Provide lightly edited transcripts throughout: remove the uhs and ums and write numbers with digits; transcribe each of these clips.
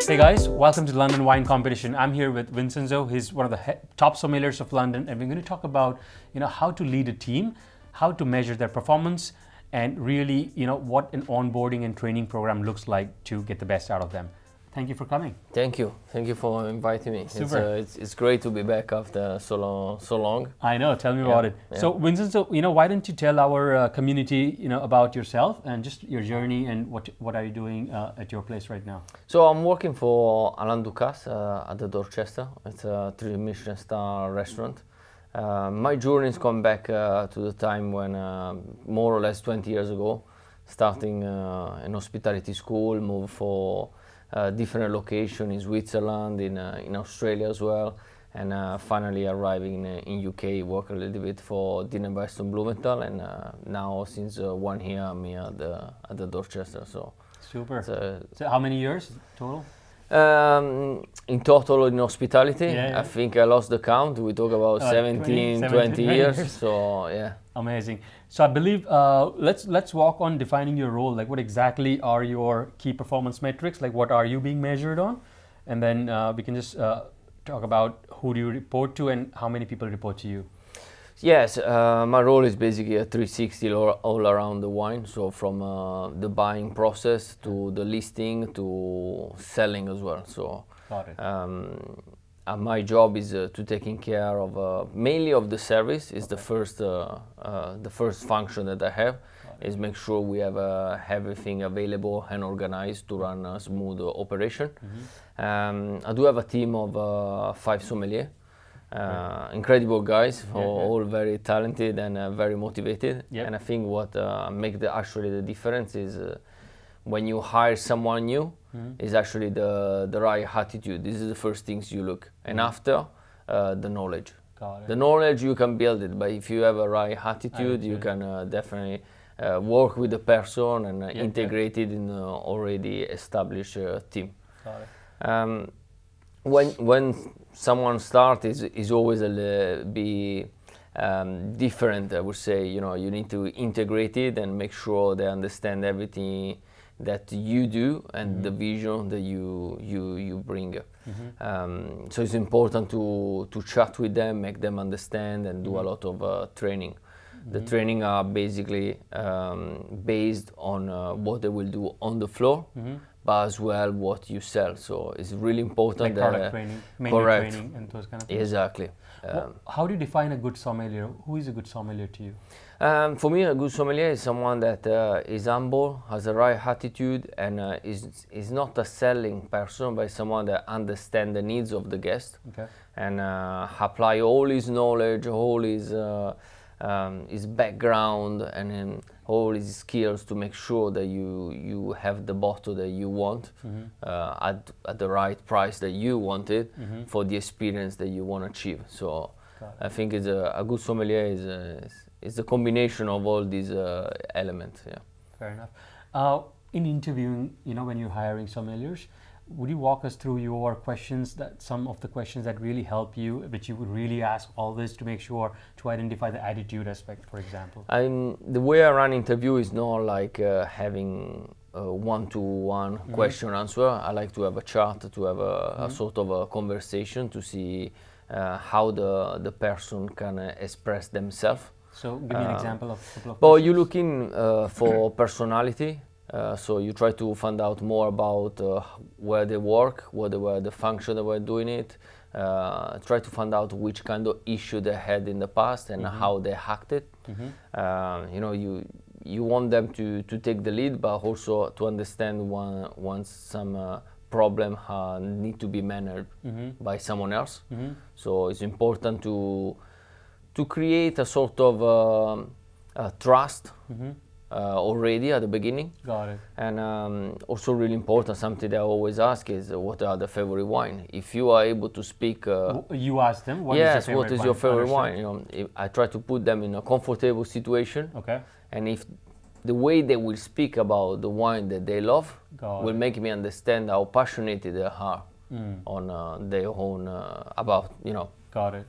Hey guys, welcome to the London Wine Competition. I'm here with Vincenzo. He's one of the top sommeliers of London, and we're going to talk about, how to lead a team, how to measure their performance, and really, what an onboarding and training program looks like to get the best out of them. Thank you for coming. Thank you for inviting me. Super. It's great to be back after so long. I know. Tell me about it. Yeah. So, Vincenzo, why don't you tell our community, about yourself and just your journey and what are you doing at your place right now? So I'm working for Alain Ducasse at the Dorchester. It's a 3 Michelin star restaurant. My journey is coming back to the time when, more or less 20 years ago, starting in hospitality school, moved for different location in Switzerland, in Australia as well, and finally arriving in UK, work a little bit for dinner by Heston Blumenthal, and now since 1 year I'm here at the Dorchester. So super. So how many years total? In total in hospitality, Yeah. I think I lost the count. We talk about 17, 20 years. So yeah. Amazing. So I believe let's walk on defining your role. Like, what exactly are your key performance metrics? Like, what are you being measured on? And then we can just talk about who do you report to and how many people report to you. Yes, my role is basically a 360 all around the wine. So from the buying process to the listing to selling as well. So Got it. my job is to taking care of mainly of the service. Is the first function that I have is make sure we have everything available and organized to run a smooth operation. I do have a team of 5 sommeliers. Incredible guys, all very talented and very motivated. Yep. And I think what makes actually the difference is when you hire someone new, is actually the right attitude. This is the first things you look, and after the knowledge. Got it. The knowledge you can build it, but if you have a right attitude, you can definitely work with the person and integrate it in an already established team. Got it. When someone starts, is always be different. I would say, you need to integrate it and make sure they understand everything that you do and the vision that you bring. So it's important to chat with them, make them understand, and do a lot of training. The training are basically based on what they will do on the floor, but as well what you sell. So it's really important. Like product training, menu training, and those kind of things. Exactly. How do you define a good sommelier? Who is a good sommelier to you? For me, a good sommelier is someone that is humble, has the right attitude, and is not a selling person, but someone that understands the needs of the guest, and apply all his knowledge, all his background, and all his skills to make sure that you have the bottle that you want at the right price that you want it for the experience that you want to achieve. So I think it's a good sommelier is the combination of all these elements. Yeah. Fair enough. In interviewing, when you're hiring sommeliers, would you walk us through your questions, some of the questions that really help you, which you would really ask always to make sure to identify the attitude aspect, for example? The way I run interview is not like having a one-to-one question answer. I like to have a chat, to have a sort of a conversation to see how the person can express themselves. So give me an example of a couple of But questions. you're looking for personality. So you try to find out more about where they work, what were the function they were doing it. Try to find out which kind of issue they had in the past and how they acted. You want them to take the lead, but also to understand once some problem need to be managed by someone else. So it's important to create a sort of trust. Already at the beginning. Got it. And also really important, something that I always ask is what are the favorite wine? If you are able to speak... you ask them, what is your favorite wine? I try to put them in a comfortable situation. Okay. And if the way they will speak about the wine that they love will make me understand how passionate they are on their own, about, Got it.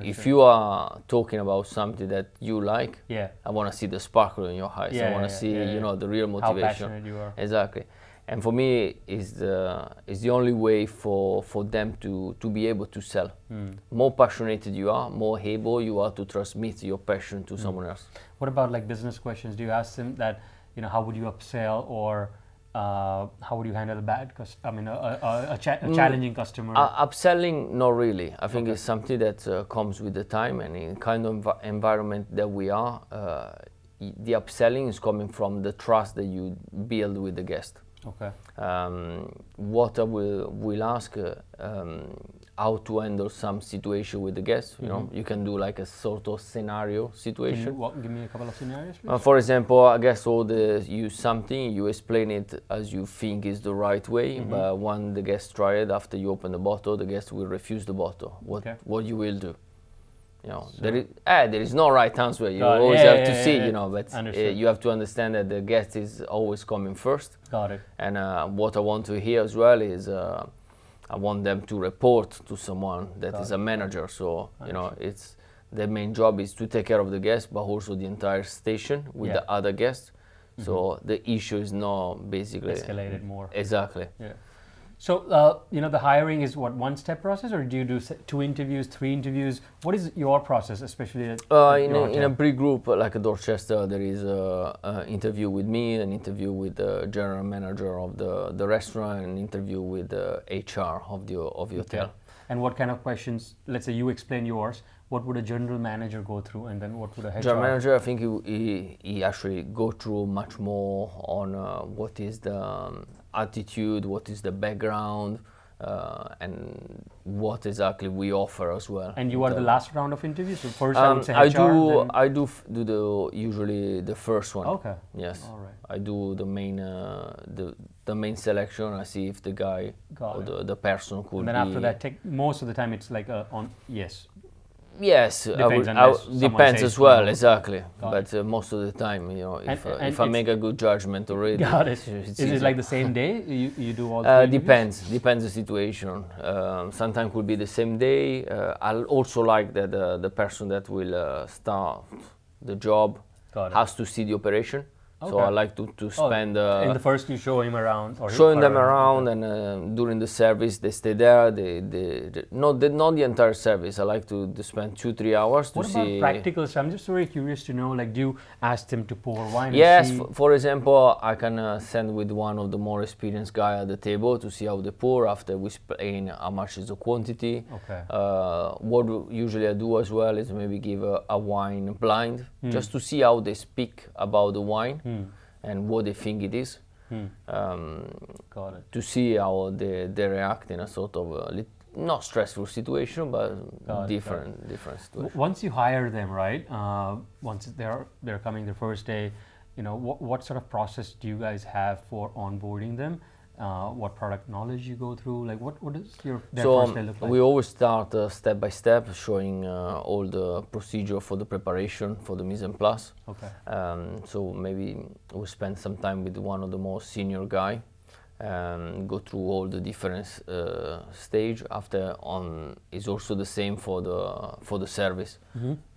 If you are talking about something that you like, yeah, I want to see the sparkle in your eyes. I want to see, the real motivation. How passionate you are. Exactly. And for me, is the only way for them to be able to sell. More passionate you are, more able you are to transmit your passion to someone else. What about like business questions? Do you ask them that, how would you upsell, or how would you handle a challenging customer? Upselling, not really. I think it's something that comes with the time, and in kind of environment that we are, the upselling is coming from the trust that you build with the guest. Okay. What I will ask, how to handle some situation with the guest. You can do like a sort of scenario situation. Can you give me a couple of scenarios, please? For example, a guest order you something, you explain it as you think is the right way, but when the guest try it, after you open the bottle, the guest will refuse the bottle. What you will do? There is no right answer. You always have to see, but you have to understand that the guest is always coming first. Got it. And what I want to hear as well is I want them to report to someone that is a manager. So, it's their main job is to take care of the guest, but also the entire station with the other guests. So the issue is not basically escalated more. Exactly. Yeah. So, the hiring is what, one-step process, or do you do 2 interviews, 3 interviews? What is your process, especially at in a big group like a Dorchester? There is an interview with me, an interview with the general manager of the restaurant, an interview with the HR of the hotel. And what kind of questions? Let's say you explain yours. What would a general manager go through, and then what would a HR? General manager, I think he actually go through much more on what is the attitude, what is the background, and what exactly we offer as well. And you are the last round of interviews. So first, I would say HR. I do usually the first one. Okay. Yes. All right. I do the main the main selection. I see if the guy or the person could. And then after that, most of the time it's like yes. Yes, depends as well, exactly. But most of the time, if I make a good judgment already. Got it. Is it like the same day you do all? Depends the situation. Sometimes could be the same day. I also like that the person that will start the job has to see the operation. Okay. So I like to spend. In the first, you show him around, or showing them around, and during the service they stay there. Not the entire service. I like to spend 2-3 hours to see. What about practical stuff? I'm just very curious to know. Like, do you ask them to pour wine? Yes. For example, I can send with one of the more experienced guy at the table to see how they pour. After we explain how much is the quantity. Okay. What usually I do as well is maybe give a wine blind, just to see how they speak about the wine. And what they think it is. Got it. To see how they react in a sort of not stressful situation, but different situation. Once you hire them, right? Once they're coming the first day, what sort of process do you guys have for onboarding them? What product knowledge you go through? Like, what is their first day look like? We always start step by step, showing all the procedure for the preparation for the mise en place. Okay. So maybe we spend some time with one of the most senior guy, go through all the different stage. After is also the same for the service.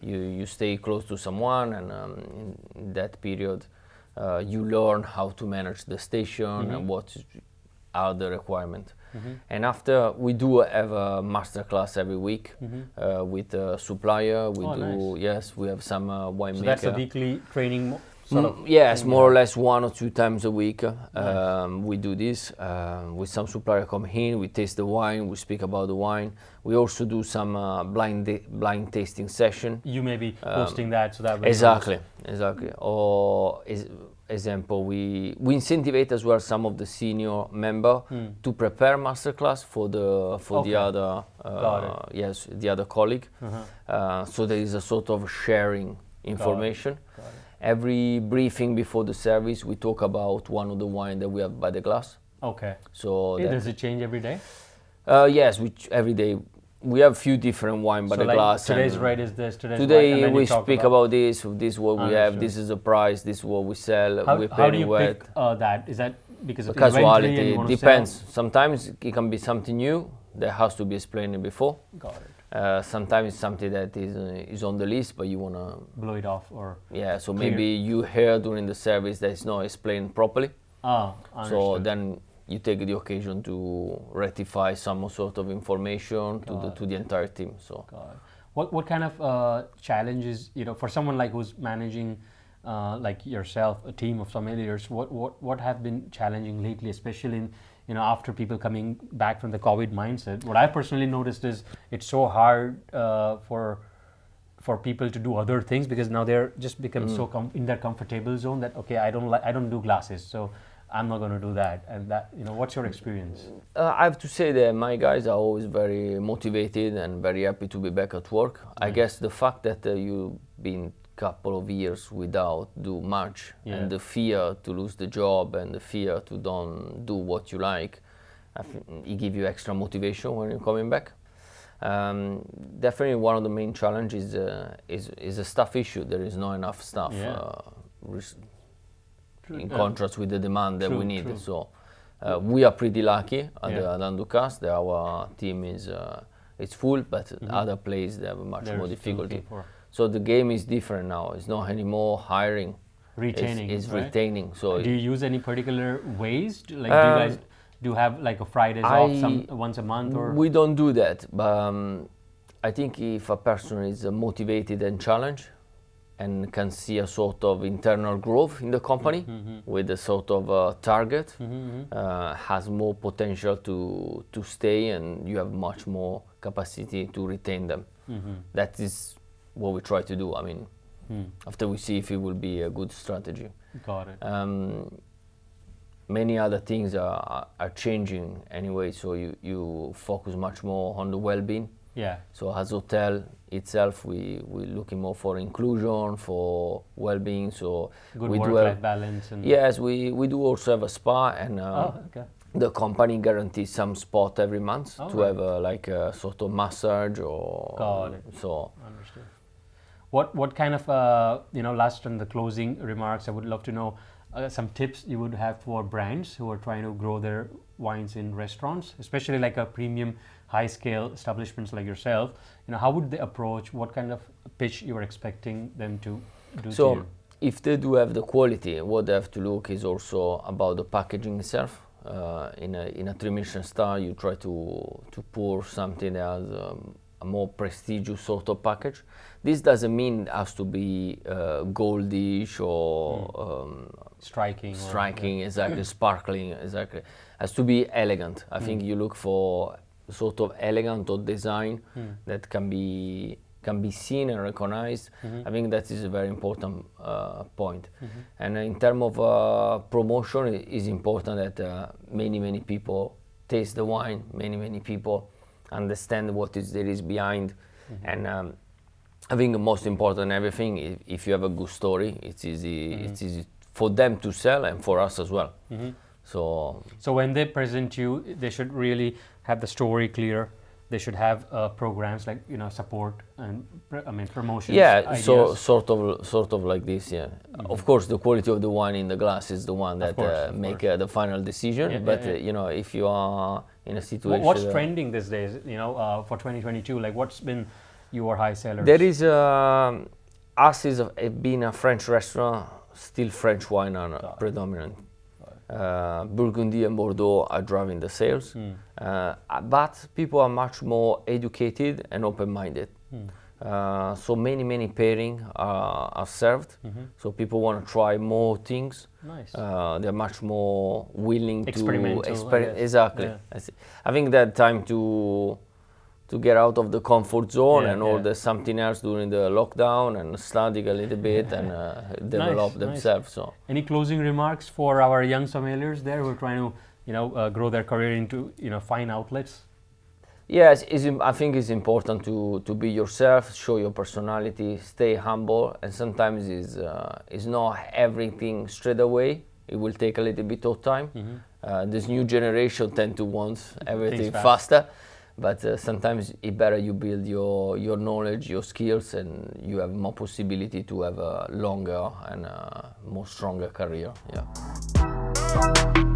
You stay close to someone, and in that period, you learn how to manage the station and what are the requirements. And after, we do have a master class every week with a supplier. Nice. We have some winemaker. So that's a weekly training. Yes, more or less 1 or 2 times a week. We do this with some supplier come in, we taste the wine, we speak about the wine. We also do some blind tasting session. You may be hosting that, so that way. Exactly. Or example, we incentivize as well some of the senior member to prepare masterclass for the other the other colleague. So there is a sort of sharing information. Got it. Every briefing before the service, we talk about one of the wine that we have by the glass. Okay. So does it change every day? Yes, every day. We have a few different wine by the glass. Today's rate is this. Today we speak about this. This is what we have. This is the price. This is what we sell. How do you pick that? Is that because of casuality? Depends. Sometimes it can be something new that has to be explained before. Got it. Sometimes it's something that is on the list, but you want to blow it off, or so maybe you hear during the service that it's not explained properly. Oh, So understood. then you take the occasion to rectify some sort of information to the entire team. So Got it. What kind of challenges, for someone like who's managing like yourself, a team of sommeliers, what have been challenging lately, especially in after people coming back from the COVID mindset? What I personally noticed is it's so hard for people to do other things because now they're just become so in their comfortable zone that okay, I don't do glasses, so I'm not going to do that. And that, what's your experience? I have to say that my guys are always very motivated and very happy to be back at work. I guess the fact that you've been couple of years without do much, and the fear to lose the job and the fear to don't do what you like, it give you extra motivation when you're coming back. Definitely one of the main challenges is a staff issue. There is not enough staff in contrast with the demand that we need. True. So we are pretty lucky at the Ducasse that our team is it's full, but other places they have much more difficulty. So the game is different now. It's not anymore hiring. Retaining. It's right? Retaining. So do you use any particular ways? Do you guys have like a Fridays off once a month or? We don't do that. But I think if a person is motivated and challenged and can see a sort of internal growth in the company with a sort of target, has more potential to stay, and you have much more capacity to retain them. That is what we try to do. I mean, after we see if it will be a good strategy. Got it. Many other things are changing anyway, so you focus much more on the well-being. Yeah. So as hotel itself, we're looking more for inclusion, for well-being. So good we work-life balance. And yes, we do also have a spa, and the company guarantees some spot every month to have like a sort of massage or. Got it. So. Understood. What kind of last on the closing remarks, I would love to know some tips you would have for brands who are trying to grow their wines in restaurants, especially like a premium high scale establishments like yourself. How would they approach? What kind of pitch you are expecting them to do? So if they do have the quality, what they have to look is also about the packaging itself. In a 3-Michelin star, you try to pour something that has a more prestigious sort of package. This doesn't mean it has to be goldish or striking, exactly, sparkling, exactly. It has to be elegant. I think you look for sort of elegant or design that can be seen and recognized. I think that is a very important point. And in terms of promotion, it is important that many people taste the wine. Many people understand what there is behind. And I think the most important everything, if you have a good story, it's easy for them to sell and for us as well. So when they present you, they should really have the story clear. They should have programs like support and promotions. Yeah, ideas. so sort of like this. Yeah, of course, the quality of the wine in the glass is the one that make the final decision. Yeah, but if you are in a situation, what's trending these days? For 2022, like what's been your high sellers? There is us is being a French restaurant, still French wine are predominant. Burgundy and Bordeaux are driving the sales, but people are much more educated and open-minded. So many pairing are served. So people want to try more things. Nice. They're much more willing experimental, to experiment. Exactly. Yeah. I think that time to get out of the comfort zone and order something else during the lockdown and study a little bit and develop themselves. So, any closing remarks for our young sommeliers there who are trying to grow their career into fine outlets? Yes, I think it's important to be yourself, show your personality, stay humble, and sometimes it's not everything straight away. It will take a little bit of time. This new generation tend to want everything faster. But sometimes it's better you build your knowledge, your skills, and you have more possibility to have a longer and more stronger career. Yeah.